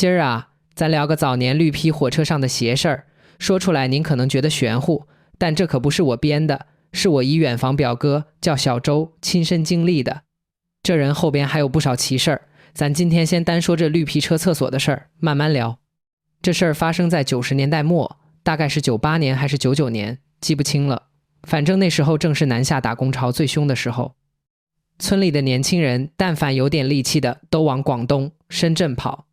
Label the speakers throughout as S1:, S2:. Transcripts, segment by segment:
S1: 今儿啊，咱聊个早年绿皮火车上的邪事儿，说出来您可能觉得玄乎，但这可不是我编的，是我一远房表哥叫小周亲身经历的。这人后边还有不少奇事儿，咱今天先单说这绿皮车厕所的事儿，慢慢聊。这事儿发生在90年代末，大概是98年还是99年，记不清了。反正那时候正是南下打工潮最凶的时候。村里的年轻人但凡有点力气的都往广东、深圳跑，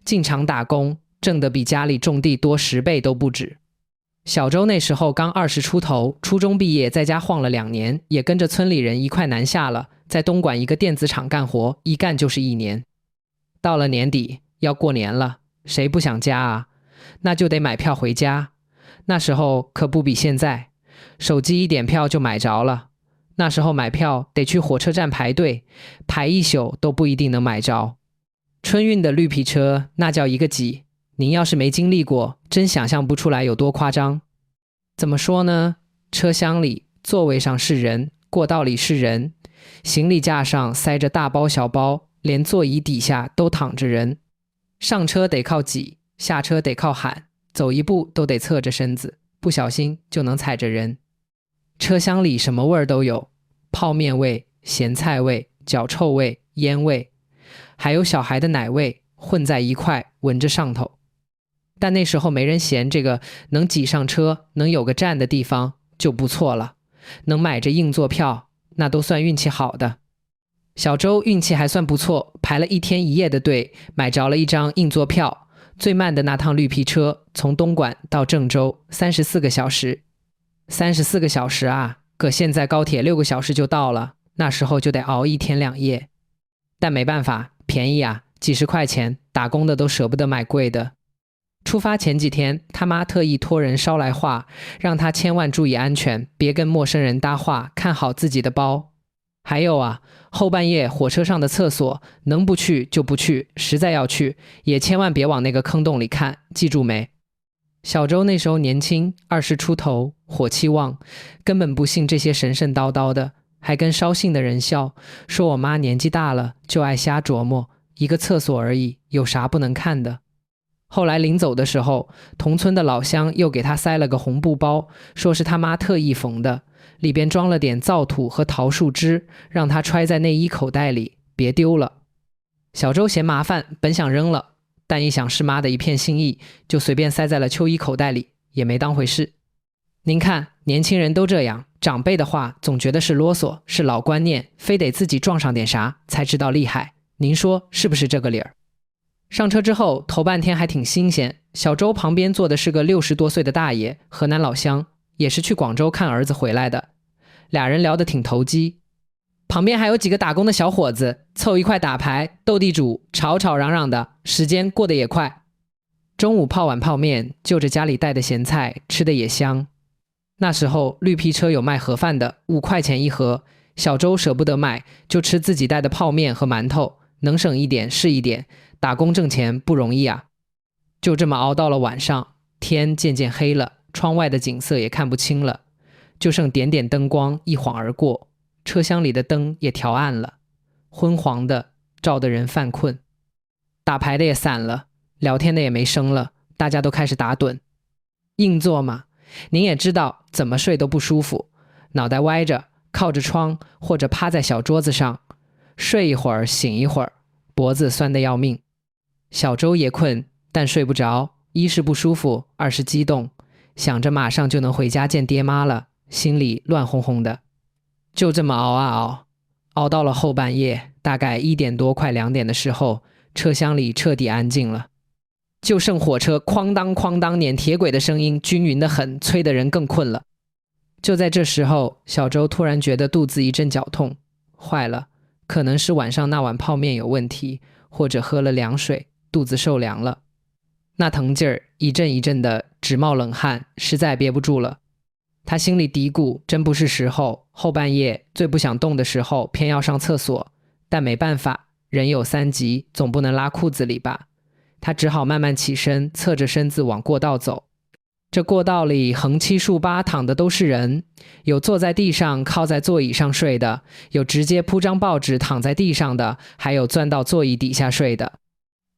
S1: 进厂打工，挣得比家里种地多10倍都不止。小周那时候刚20出头，初中毕业，在家晃了2年，也跟着村里人一块南下了，在东莞一个电子厂干活，一干就是1年。到了年底要过年了，谁不想家啊？那就得买票回家。那时候可不比现在，手机一点票就买着了。那时候买票得去火车站排队，排一宿都不一定能买着。春运的绿皮车那叫一个挤，您要是没经历过，真想象不出来有多夸张。怎么说呢？车厢里座位上是人，过道里是人，行李架上塞着大包小包，连座椅底下都躺着人。上车得靠挤，下车得靠喊，走一步都得侧着身子，不小心就能踩着人。车厢里什么味儿都有，泡面味、咸菜味、脚臭味、烟味，还有小孩的奶味混在一块，闻着上头。但那时候没人嫌这个，能挤上车，能有个站的地方就不错了，能买着硬座票，那都算运气好的。小周运气还算不错，排了1天1夜的队，买着了一张硬座票。最慢的那趟绿皮车从东莞到郑州34个小时。34个小时啊，搁现在高铁6个小时就到了，那时候就得熬1天2夜。但没办法，便宜啊，几十块钱，打工的都舍不得买贵的。出发前几天，他妈特意托人捎来话，让他千万注意安全，别跟陌生人搭话，看好自己的包。还有啊，后半夜火车上的厕所，能不去就不去，实在要去，也千万别往那个坑洞里看，记住没？小周那时候年轻，20出头，火气旺，根本不信这些神神叨叨的，还跟捎信的人笑，说我妈年纪大了，就爱瞎琢磨，一个厕所而已，有啥不能看的。后来临走的时候，同村的老乡又给他塞了个红布包，说是他妈特意缝的，里边装了点皂土和桃树枝，让他揣在内衣口袋里，别丢了。小周嫌麻烦，本想扔了，但一想是妈的一片心意，就随便塞在了秋衣口袋里，也没当回事。您看，年轻人都这样，长辈的话总觉得是啰嗦，是老观念，非得自己撞上点啥才知道厉害。您说是不是这个理儿？上车之后，头半天还挺新鲜。小周旁边坐的是个60多岁的大爷，河南老乡，也是去广州看儿子回来的。俩人聊得挺投机。旁边还有几个打工的小伙子，凑一块打牌、斗地主，吵吵嚷嚷的，时间过得也快。中午泡碗泡面，就着家里带的咸菜，吃得也香。那时候绿皮车有卖盒饭的，5块钱一盒，小周舍不得买，就吃自己带的泡面和馒头，能省一点是一点，打工挣钱不容易啊。就这么熬到了晚上，天渐渐黑了，窗外的景色也看不清了，就剩点点灯光一晃而过，车厢里的灯也调暗了，昏黄的，照得人犯困。打牌的也散了，聊天的也没声了，大家都开始打盹。硬座嘛，您也知道，怎么睡都不舒服，脑袋歪着，靠着窗或者趴在小桌子上，睡一会儿醒一会儿，脖子酸得要命。小周也困，但睡不着，一是不舒服，二是激动，想着马上就能回家见爹妈了，心里乱哄哄的。就这么熬啊熬，熬到了后半夜，大概1点多快2点的时候，车厢里彻底安静了，就剩火车哐当哐当碾铁轨的声音均匀得很，催得人更困了。就在这时候，小周突然觉得肚子一阵绞痛，坏了，可能是晚上那碗泡面有问题，或者喝了凉水，肚子受凉了。那疼劲儿一阵一阵的，直冒冷汗，实在憋不住了。他心里嘀咕，真不是时候，后半夜最不想动的时候偏要上厕所，但没办法，人有3急，总不能拉裤子里吧。他只好慢慢起身，侧着身子往过道走。这过道里横七竖八躺的都是人，有坐在地上靠在座椅上睡的，有直接铺张报纸躺在地上的，还有钻到座椅底下睡的。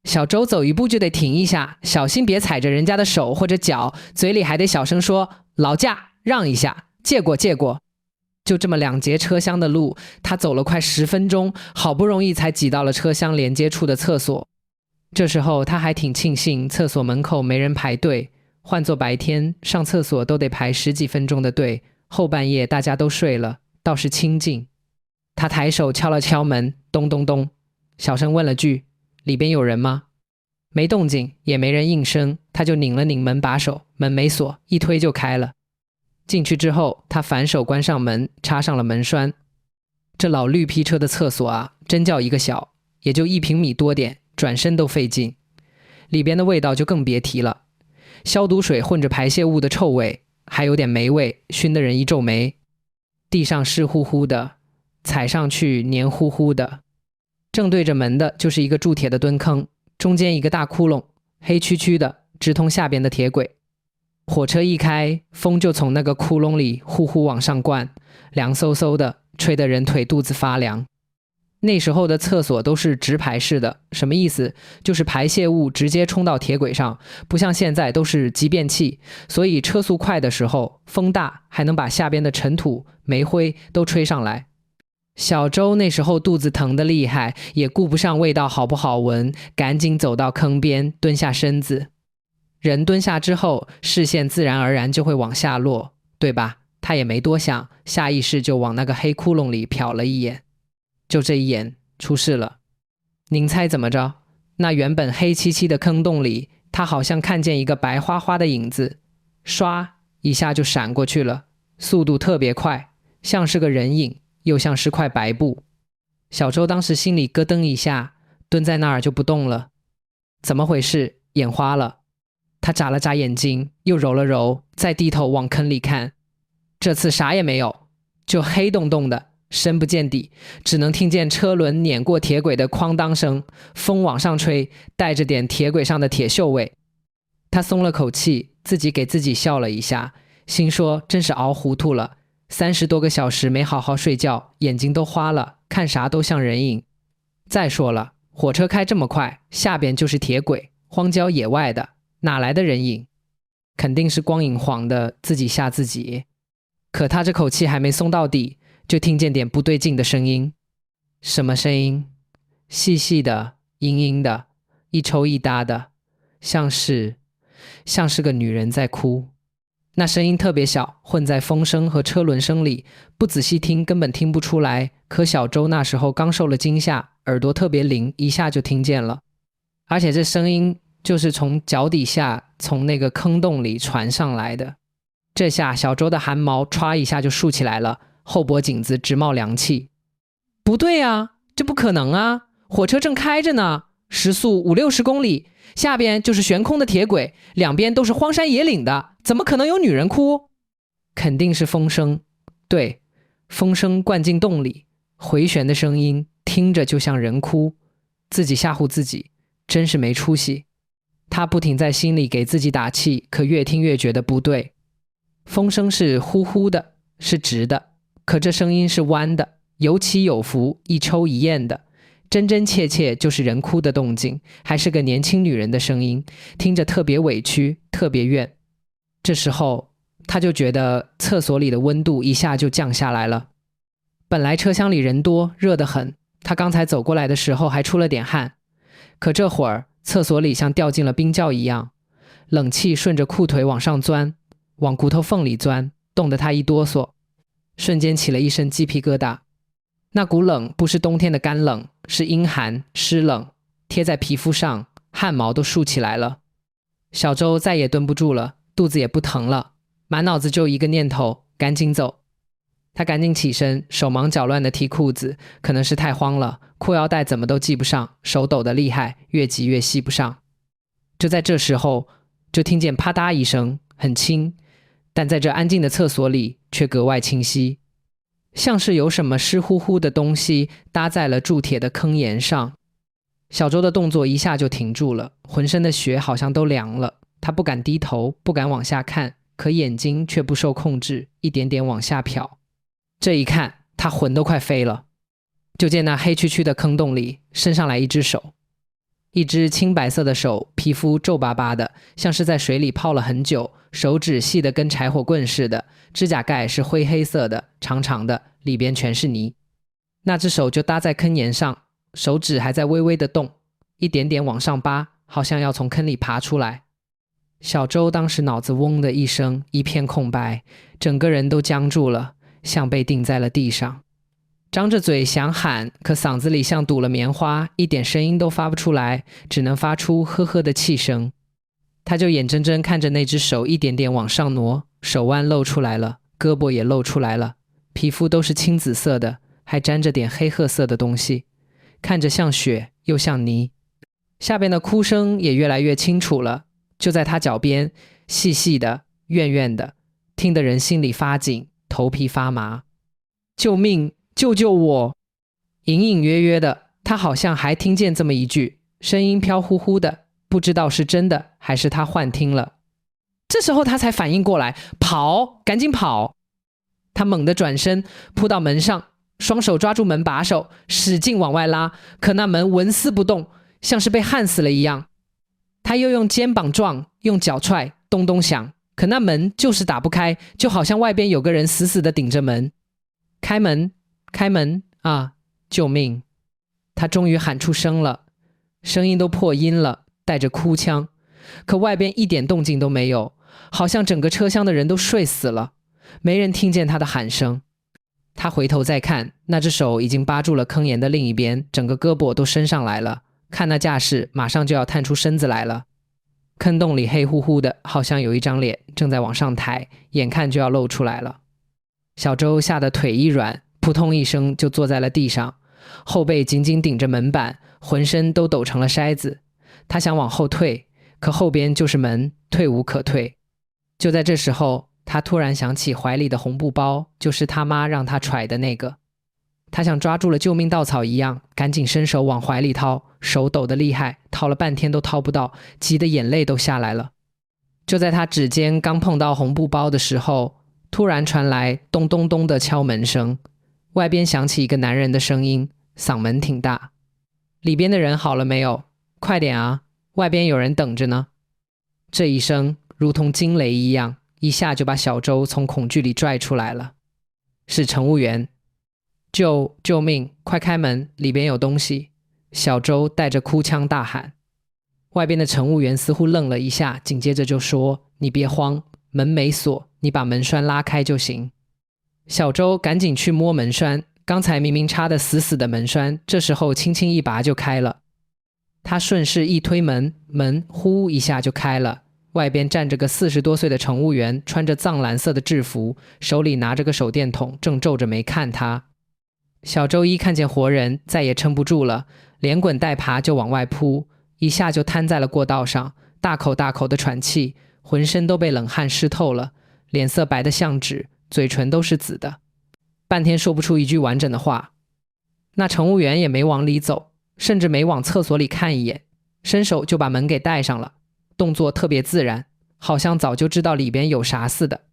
S1: 小周走一步就得停一下，小心别踩着人家的手或者脚，嘴里还得小声说劳驾，让一下，借过借过。就这么2节车厢的路，他走了快10分钟，好不容易才挤到了车厢连接处的厕所。这时候他还挺庆幸厕所门口没人排队，换作白天上厕所都得排10几分钟的队，后半夜大家都睡了，倒是清静。他抬手敲了敲门，咚咚咚，小声问了句里边有人吗？没动静，也没人应声，他就拧了拧门把手，门没锁，一推就开了。进去之后，他反手关上门，插上了门栓。这老绿皮车的厕所啊，真叫一个小，也就1平米多点，转身都费劲。里边的味道就更别提了，消毒水混着排泄物的臭味，还有点霉味，熏得人一皱眉。地上湿乎乎的，踩上去黏糊糊的。正对着门的就是一个铸铁的蹲坑，中间一个大窟窿，黑黢黢的，直通下边的铁轨。火车一开，风就从那个窟窿里呼呼往上灌，凉飕飕的，吹得人腿肚子发凉。那时候的厕所都是直排式的，什么意思？就是排泄物直接冲到铁轨上，不像现在都是集便器，所以车速快的时候，风大还能把下边的尘土、煤灰都吹上来。小周那时候肚子疼得厉害，也顾不上味道好不好闻，赶紧走到坑边，蹲下身子。人蹲下之后，视线自然而然就会往下落，对吧？他也没多想，下意识就往那个黑窟窿里瞟了一眼。就这一眼，出事了。您猜怎么着？那原本黑漆漆的坑洞里，他好像看见一个白花花的影子，唰一下就闪过去了，速度特别快，像是个人影，又像是块白布。小周当时心里咯噔一下，蹲在那儿就不动了。怎么回事？眼花了。他眨了眨眼睛，又揉了揉，再低头往坑里看。这次啥也没有，就黑洞洞的，深不见底，只能听见车轮碾过铁轨的哐当声，风往上吹，带着点铁轨上的铁锈味。他松了口气，自己给自己笑了一下，心说真是熬糊涂了，30多个小时没好好睡觉，眼睛都花了，看啥都像人影。再说了，火车开这么快，下边就是铁轨，荒郊野外的，哪来的人影？肯定是光影晃的，自己吓自己。可他这口气还没松到底，就听见点不对劲的声音。什么声音？细细的，阴阴的，一抽一搭的，像是个女人在哭。那声音特别小，混在风声和车轮声里，不仔细听根本听不出来。可小周那时候刚受了惊吓，耳朵特别灵，一下就听见了。而且这声音就是从脚底下，从那个坑洞里传上来的。这下小周的汗毛歘一下就竖起来了，后脖颈子直冒凉气。不对啊，这不可能啊！火车正开着呢，时速50-60公里，下边就是悬空的铁轨，两边都是荒山野岭的，怎么可能有女人哭？肯定是风声。对，风声灌进洞里，回旋的声音听着就像人哭，自己吓唬自己，真是没出息。他不停在心里给自己打气，可越听越觉得不对。风声是呼呼的，是直的，可这声音是弯的，有起有伏，一抽一咽的，真真切切就是人哭的动静，还是个年轻女人的声音，听着特别委屈，特别怨。这时候他就觉得厕所里的温度一下就降下来了。本来车厢里人多，热得很，他刚才走过来的时候还出了点汗，可这会儿厕所里像掉进了冰窖一样，冷气顺着裤腿往上钻，往骨头缝里钻，冻得他一哆嗦，瞬间起了一身鸡皮疙瘩。那股冷不是冬天的干冷，是阴寒湿冷，贴在皮肤上，汗毛都竖起来了。小周再也蹲不住了，肚子也不疼了，满脑子就一个念头，赶紧走。他赶紧起身，手忙脚乱地提裤子，可能是太慌了，裤腰带怎么都系不上，手抖得厉害，越挤越系不上。就在这时候，就听见啪嗒一声，很轻，但在这安静的厕所里却格外清晰，像是有什么湿乎乎的东西搭在了铸铁的坑沿上。小周的动作一下就停住了，浑身的血好像都凉了，他不敢低头，不敢往下看，可眼睛却不受控制，一点点往下瞟。这一看，他魂都快飞了。就见那黑黢黢的坑洞里伸上来一只手，一只青白色的手，皮肤皱巴巴的，像是在水里泡了很久，手指细得跟柴火棍似的，指甲盖是灰黑色的，长长的，里边全是泥。那只手就搭在坑沿上，手指还在微微的动，一点点往上扒，好像要从坑里爬出来。小周当时脑子嗡的一声，一片空白，整个人都僵住了，像被钉在了地上。张着嘴想喊，可嗓子里像堵了棉花，一点声音都发不出来，只能发出呵呵的气声。他就眼睁睁看着那只手一点点往上挪，手腕露出来了，胳膊也露出来了，皮肤都是青紫色的，还沾着点黑褐色的东西，看着像血又像泥。下边的哭声也越来越清楚了，就在他脚边，细细的，怨怨的，听得人心里发紧，头皮发麻。救命！救救我！隐隐约约的，他好像还听见这么一句，声音飘忽忽的，不知道是真的还是他幻听了。这时候他才反应过来，跑，赶紧跑！他猛地转身，扑到门上，双手抓住门把手，使劲往外拉，可那门纹丝不动，像是被焊死了一样。他又用肩膀撞，用脚踹，咚咚响，可那门就是打不开，就好像外边有个人死死地顶着门。开门，开门啊！救命！他终于喊出声了，声音都破音了，带着哭腔，可外边一点动静都没有，好像整个车厢的人都睡死了，没人听见他的喊声。他回头再看，那只手已经扒住了坑沿的另一边，整个胳膊都伸上来了，看那架势，马上就要探出身子来了。坑洞里黑乎乎的，好像有一张脸正在往上抬，眼看就要露出来了。小周吓得腿一软，扑通一声就坐在了地上，后背紧紧顶着门板，浑身都抖成了筛子。他想往后退，可后边就是门，退无可退。就在这时候，他突然想起怀里的红布包，就是他妈让他揣的那个。他像抓住了救命稻草一样，赶紧伸手往怀里掏，手抖得厉害，掏了半天都掏不到，急得眼泪都下来了。就在他指尖刚碰到红布包的时候，突然传来咚咚咚的敲门声，外边响起一个男人的声音，嗓门挺大：“里边的人好了没有？快点啊，外边有人等着呢。”这一声如同惊雷一样，一下就把小周从恐惧里拽出来了。是乘务员。救命，快开门，里边有东西！小周带着哭腔大喊。外边的乘务员似乎愣了一下，紧接着就说：“你别慌，门没锁，你把门栓拉开就行。”小周赶紧去摸门栓，刚才明明插得死死的门栓，这时候轻轻一拔就开了。他顺势一推门，门呼一下就开了，外边站着个40多岁的乘务员，穿着藏蓝色的制服，手里拿着个手电筒，正皱着眉看他。小周一看见活人，再也撑不住了，连滚带爬就往外扑，一下就瘫在了过道上，大口大口的喘气，浑身都被冷汗湿透了，脸色白得像纸，嘴唇都是紫的，半天说不出一句完整的话。那乘务员也没往里走，甚至没往厕所里看一眼，伸手就把门给带上了，动作特别自然，好像早就知道里边有啥似的。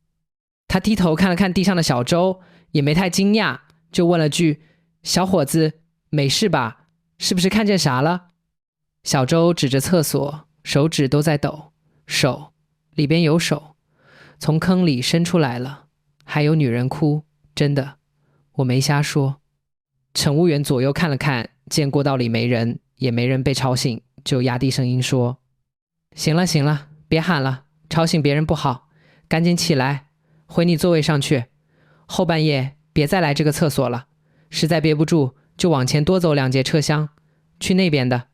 S1: 他低头看了看地上的小周，也没太惊讶，就问了句：“小伙子，没事吧？是不是看见啥了？”小周指着厕所，手指都在抖，手，里边有手，从坑里伸出来了，还有女人哭，真的，我没瞎说。乘务员左右看了看，见过道里没人，也没人被吵醒，就压低声音说：“行了行了，别喊了，吵醒别人不好，赶紧起来，回你座位上去，后半夜别再来这个厕所了，实在憋不住就往前多走2节车厢，去那边的，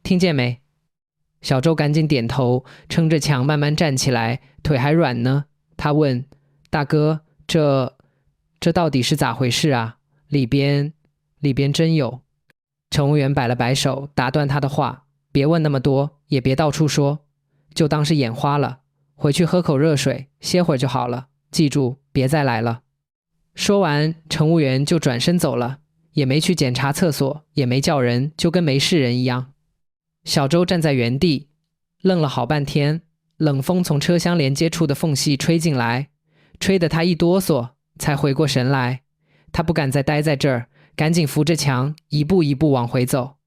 S1: 听见没？”小周赶紧点头，撑着墙慢慢站起来，腿还软呢。他问：“大哥，这到底是咋回事啊？里边真有。”乘务员摆了摆手，打断他的话：“别问那么多，也别到处说，就当是眼花了，回去喝口热水，歇会儿就好了，记住别再来了。”说完，乘务员就转身走了，也没去检查厕所，也没叫人，就跟没事人一样。小周站在原地，愣了好半天，冷风从车厢连接处的缝隙吹进来，吹得他一哆嗦，才回过神来。他不敢再待在这儿，赶紧扶着墙，一步一步往回走。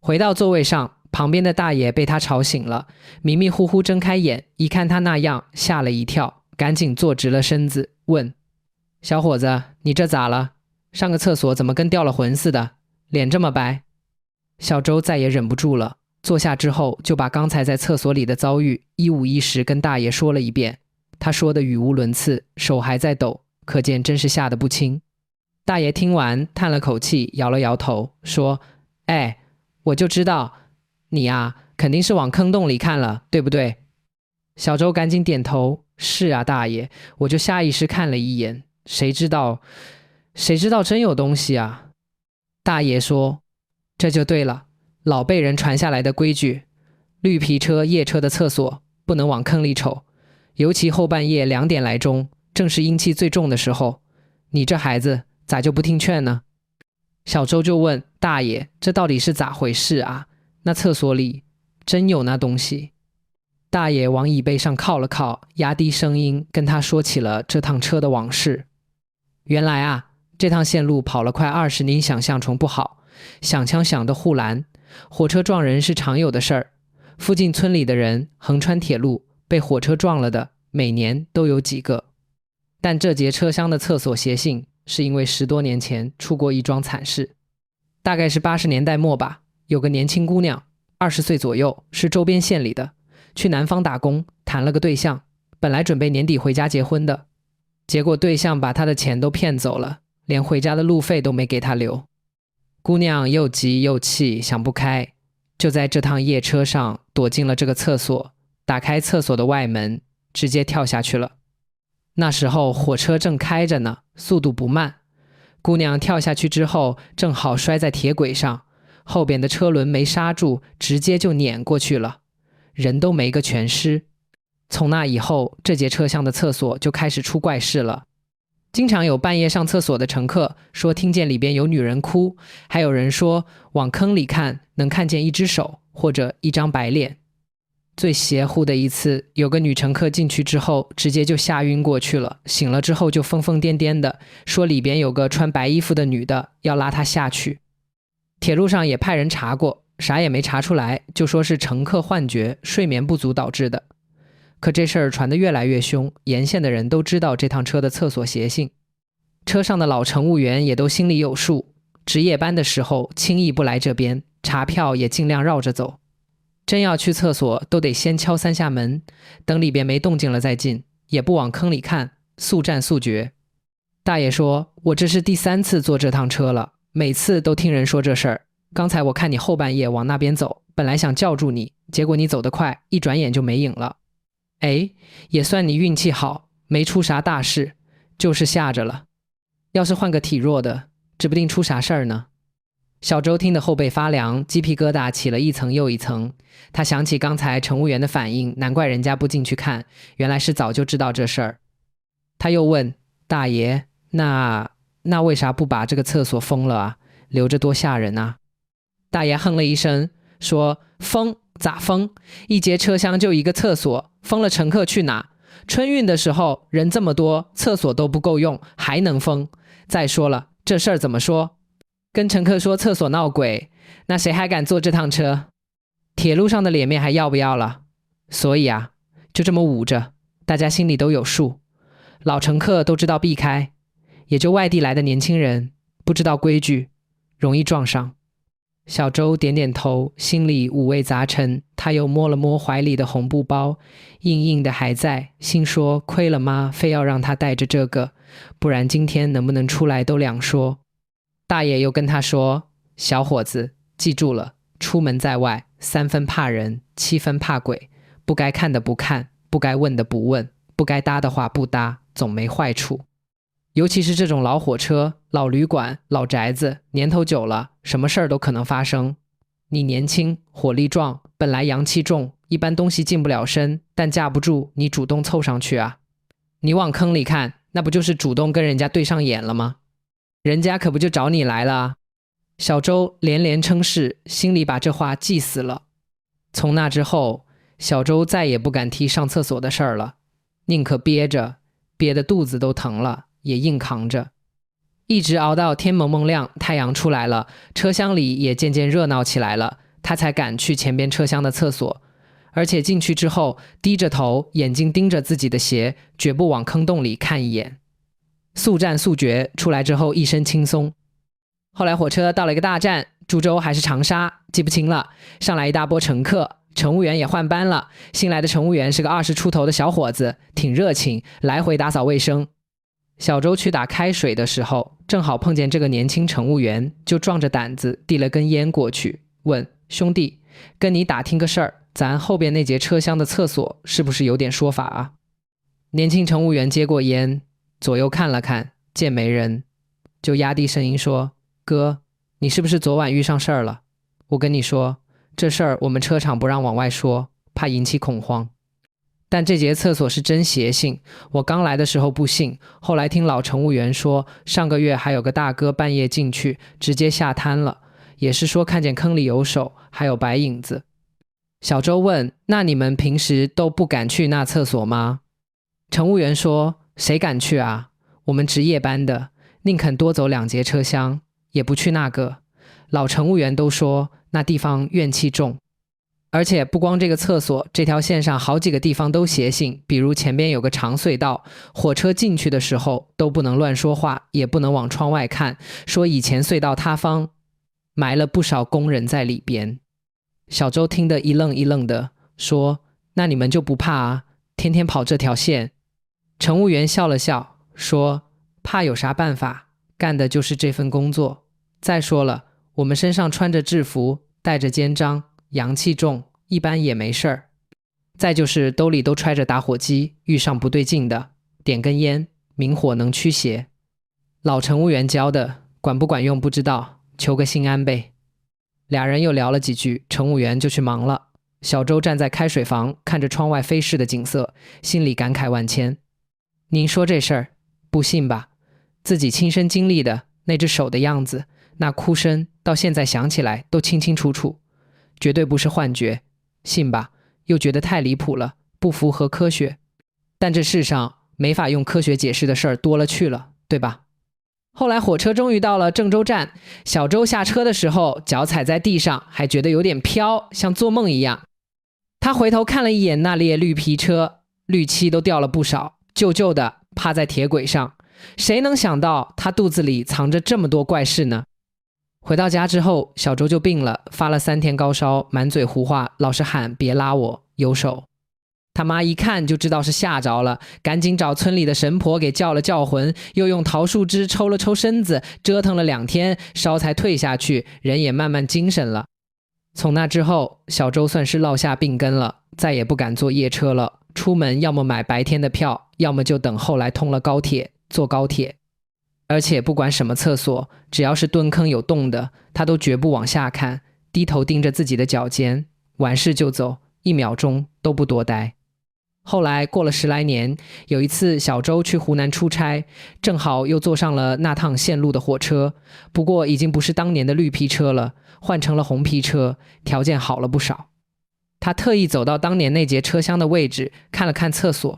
S1: 回到座位上，旁边的大爷被他吵醒了，迷迷糊糊睁开眼，一看他那样，吓了一跳，赶紧坐直了身子，问：小伙子，你这咋了？上个厕所怎么跟掉了魂似的，脸这么白？小周再也忍不住了，坐下之后就把刚才在厕所里的遭遇一五一十跟大爷说了一遍。他说的语无伦次，手还在抖，可见真是吓得不轻。大爷听完叹了口气，摇了摇头，说：哎，我就知道你呀，肯定是往坑洞里看了，对不对？小周赶紧点头：是啊，大爷，我就下意识看了一眼，谁知道真有东西啊。大爷说：这就对了，老辈人传下来的规矩，绿皮车夜车的厕所不能往坑里瞅，尤其后半夜2点来钟，正是阴气最重的时候，你这孩子咋就不听劝呢？小周就问大爷：这到底是咋回事啊？那厕所里真有那东西？大爷往椅背上靠了靠，压低声音跟他说起了这趟车的往事。原来啊，这趟线路跑了快20年，想象中不好，响枪响的护栏，火车撞人是常有的事儿。附近村里的人横穿铁路被火车撞了的，每年都有几个。但这节车厢的厕所邪性，是因为10多年前出过一桩惨事。大概是80年代末吧，有个年轻姑娘，20岁左右，是周边县里的，去南方打工，谈了个对象，本来准备年底回家结婚的，结果对象把她的钱都骗走了，连回家的路费都没给她留。姑娘又急又气，想不开，就在这趟夜车上躲进了这个厕所，打开厕所的外门，直接跳下去了。那时候火车正开着呢，速度不慢。姑娘跳下去之后，正好摔在铁轨上，后边的车轮没刹住，直接就碾过去了，人都没个全尸。从那以后，这节车厢的厕所就开始出怪事了。经常有半夜上厕所的乘客说听见里边有女人哭，还有人说往坑里看能看见一只手或者一张白脸。最邪乎的一次，有个女乘客进去之后直接就吓晕过去了，醒了之后就疯疯癫癫的，说里边有个穿白衣服的女的要拉她下去。铁路上也派人查过，啥也没查出来，就说是乘客幻觉、睡眠不足导致的。可这事儿传得越来越凶，沿线的人都知道这趟车的厕所邪性，车上的老乘务员也都心里有数，值夜班的时候轻易不来这边，查票也尽量绕着走。真要去厕所都得先敲3下门，等里边没动静了再进，也不往坑里看，速战速决。大爷说：我这是第3次坐这趟车了，每次都听人说这事儿。刚才我看你后半夜往那边走，本来想叫住你，结果你走得快，一转眼就没影了。哎，也算你运气好，没出啥大事，就是吓着了。要是换个体弱的，指不定出啥事儿呢。小周听得后背发凉，鸡皮疙瘩起了一层又一层。他想起刚才乘务员的反应，难怪人家不进去看，原来是早就知道这事儿。他又问大爷：那为啥不把这个厕所封了啊？留着多吓人啊！大爷哼了一声，说：封咋封？一节车厢就一个厕所，封了乘客去哪？春运的时候人这么多，厕所都不够用，还能封？再说了，这事儿怎么说？跟乘客说厕所闹鬼，那谁还敢坐这趟车？铁路上的脸面还要不要了？所以啊，就这么捂着，大家心里都有数。老乘客都知道避开，也就外地来的年轻人不知道规矩，容易撞上。小周点点头，心里五味杂陈。他又摸了摸怀里的红布包，硬硬的还在，心说亏了妈，非要让他带着这个，不然今天能不能出来都两说。大爷又跟他说：小伙子，记住了，出门在外，3分怕人，7分怕鬼，不该看的不看，不该问的不问，不该搭的话不搭，总没坏处。尤其是这种老火车、老旅馆、老宅子，年头久了，什么事儿都可能发生。你年轻，火力壮，本来阳气重，一般东西进不了身，但架不住你主动凑上去啊。你往坑里看，那不就是主动跟人家对上眼了吗？人家可不就找你来了啊。小周连连称是，心里把这话记死了。从那之后，小周再也不敢提上厕所的事儿了，宁可憋着，憋得肚子都疼了，也硬扛着。一直熬到天蒙蒙亮，太阳出来了，车厢里也渐渐热闹起来了。他才敢去前边车厢的厕所，而且进去之后低着头，眼睛盯着自己的鞋，绝不往坑洞里看一眼。速战速决，出来之后一身轻松。后来火车到了一个大站，株洲还是长沙记不清了，上来一大波乘客，乘务员也换班了，新来的乘务员是个20出头的小伙子，挺热情，来回打扫卫生。小周去打开水的时候，正好碰见这个年轻乘务员，就壮着胆子递了根烟过去，问兄弟，跟你打听个事儿，咱后边那节车厢的厕所是不是有点说法啊？年轻乘务员接过烟，左右看了看，见没人，就压低声音说，哥，你是不是昨晚遇上事儿了？我跟你说，这事儿我们车厂不让往外说，怕引起恐慌。但这节厕所是真邪性，我刚来的时候不信，后来听老乘务员说，上个月还有个大哥半夜进去，直接下瘫了，也是说看见坑里有手，还有白影子。小周问，那你们平时都不敢去那厕所吗？乘务员说，谁敢去啊？我们值夜班的，宁肯多走2节车厢，也不去那个。老乘务员都说，那地方怨气重。而且不光这个厕所，这条线上好几个地方都邪性，比如前边有个长隧道，火车进去的时候都不能乱说话，也不能往窗外看，说以前隧道塌方，埋了不少工人在里边。小周听得一愣一愣的，说，那你们就不怕啊？天天跑这条线？乘务员笑了笑，说，怕有啥办法，干的就是这份工作。再说了，我们身上穿着制服，带着肩章，阳气重，一般也没事儿。再就是兜里都揣着打火机，遇上不对劲的，点根烟，明火能驱邪。老乘务员教的，管不管用不知道，求个心安呗。俩人又聊了几句，乘务员就去忙了。小周站在开水房，看着窗外飞逝的景色，心里感慨万千。您说这事儿，不信吧？自己亲身经历的，那只手的样子，那哭声，到现在想起来都清清楚楚，绝对不是幻觉。信吧？又觉得太离谱了，不符合科学。但这世上没法用科学解释的事儿多了去了，对吧？后来火车终于到了郑州站，小周下车的时候，脚踩在地上，还觉得有点飘，像做梦一样。他回头看了一眼那列绿皮车，绿漆都掉了不少，旧旧的趴在铁轨上。谁能想到他肚子里藏着这么多怪事呢？回到家之后，小周就病了，发了3天高烧，满嘴胡话，老是喊别拉我，有手。他妈一看就知道是吓着了，赶紧找村里的神婆给叫了叫魂，又用桃树枝抽了抽身子，折腾了2天，烧才退下去，人也慢慢精神了。从那之后，小周算是落下病根了，再也不敢坐夜车了，出门要么买白天的票，要么就等后来通了高铁，坐高铁。而且不管什么厕所，只要是蹲坑有洞的，他都绝不往下看，低头盯着自己的脚尖，完事就走，1秒钟都不多待。后来过了10来年，有一次小周去湖南出差，正好又坐上了那趟线路的火车，不过已经不是当年的绿皮车了，换成了红皮车，条件好了不少。他特意走到当年那节车厢的位置，看了看厕所。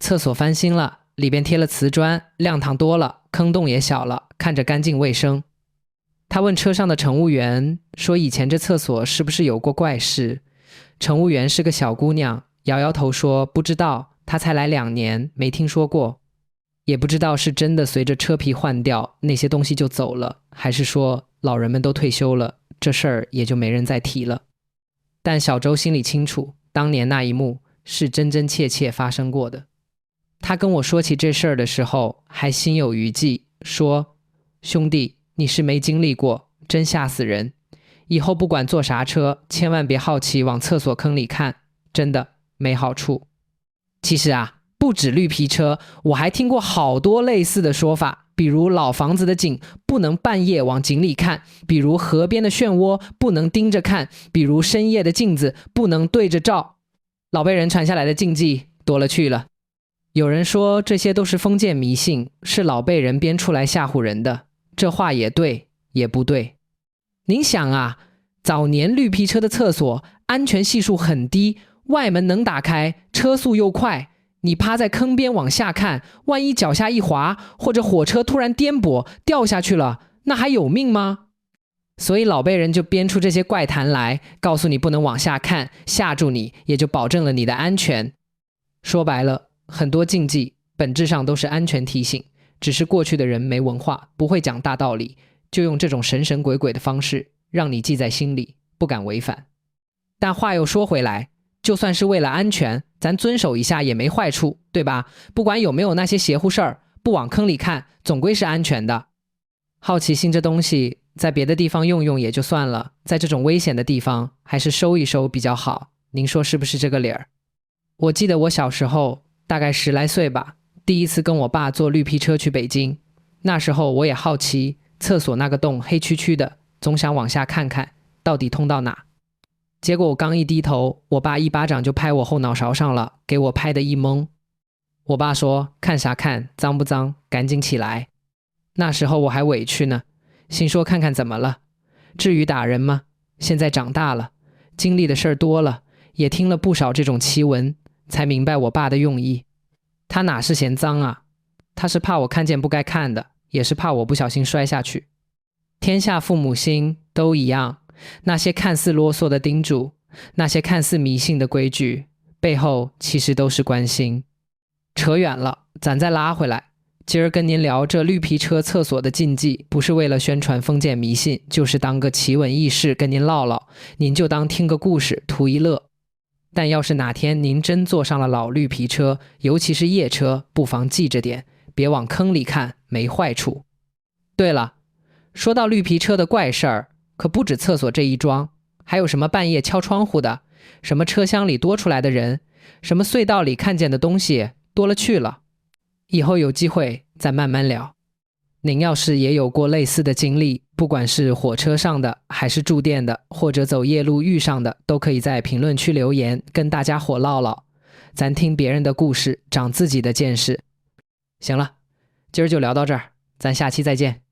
S1: 厕所翻新了，里边贴了瓷砖，亮堂多了，坑洞也小了，看着干净卫生。他问车上的乘务员，说以前这厕所是不是有过怪事？乘务员是个小姑娘，摇摇头说不知道，她才来2年，没听说过。也不知道是真的随着车皮换掉，那些东西就走了，还是说老人们都退休了，这事儿也就没人再提了。但小周心里清楚，当年那一幕是真真切切发生过的。他跟我说起这事儿的时候，还心有余悸，说兄弟，你是没经历过，真吓死人。以后不管坐啥车，千万别好奇往厕所坑里看，真的没好处。其实啊，不止绿皮车，我还听过好多类似的说法，比如老房子的井不能半夜往井里看，比如河边的漩涡不能盯着看，比如深夜的镜子不能对着照。老辈人传下来的禁忌多了去了。有人说这些都是封建迷信，是老辈人编出来吓唬人的，这话也对也不对。您想啊，早年绿皮车的厕所安全系数很低，外门能打开，车速又快，你趴在坑边往下看，万一脚下一滑，或者火车突然颠簸掉下去了，那还有命吗？所以老辈人就编出这些怪谈来，告诉你不能往下看，吓住你，也就保证了你的安全。说白了，很多禁忌本质上都是安全提醒，只是过去的人没文化，不会讲大道理，就用这种神神鬼鬼的方式让你记在心里，不敢违反。但话又说回来，就算是为了安全，咱遵守一下也没坏处，对吧？不管有没有那些邪乎事儿，不往坑里看，总归是安全的。好奇心这东西，在别的地方用用也就算了，在这种危险的地方，还是收一收比较好。您说是不是这个理儿？我记得我小时候，大概10来岁吧，第一次跟我爸坐绿皮车去北京。那时候我也好奇，厕所那个洞黑黢黢的，总想往下看看，到底通到哪。结果我刚一低头，我爸一巴掌就拍我后脑勺上了，给我拍得一懵。我爸说：“看啥看，脏不脏？赶紧起来。”那时候我还委屈呢，心说看看怎么了，至于打人吗？现在长大了，经历的事儿多了，也听了不少这种奇闻，才明白我爸的用意。他哪是嫌脏啊，他是怕我看见不该看的，也是怕我不小心摔下去。天下父母心都一样，那些看似啰嗦的叮嘱，那些看似迷信的规矩，背后其实都是关心。扯远了，咱再拉回来。今儿跟您聊这绿皮车厕所的禁忌，不是为了宣传封建迷信，就是当个奇闻异事跟您唠唠，您就当听个故事图一乐。但要是哪天您真坐上了老绿皮车，尤其是夜车，不妨记着点，别往坑里看，没坏处。对了，说到绿皮车的怪事儿，可不止厕所这一桩，还有什么半夜敲窗户的，什么车厢里多出来的人，什么隧道里看见的东西，多了去了。以后有机会再慢慢聊。您要是也有过类似的经历，不管是火车上的，还是住店的，或者走夜路遇上的，都可以在评论区留言，跟大家伙唠唠。咱听别人的故事，长自己的见识。行了，今儿就聊到这儿，咱下期再见。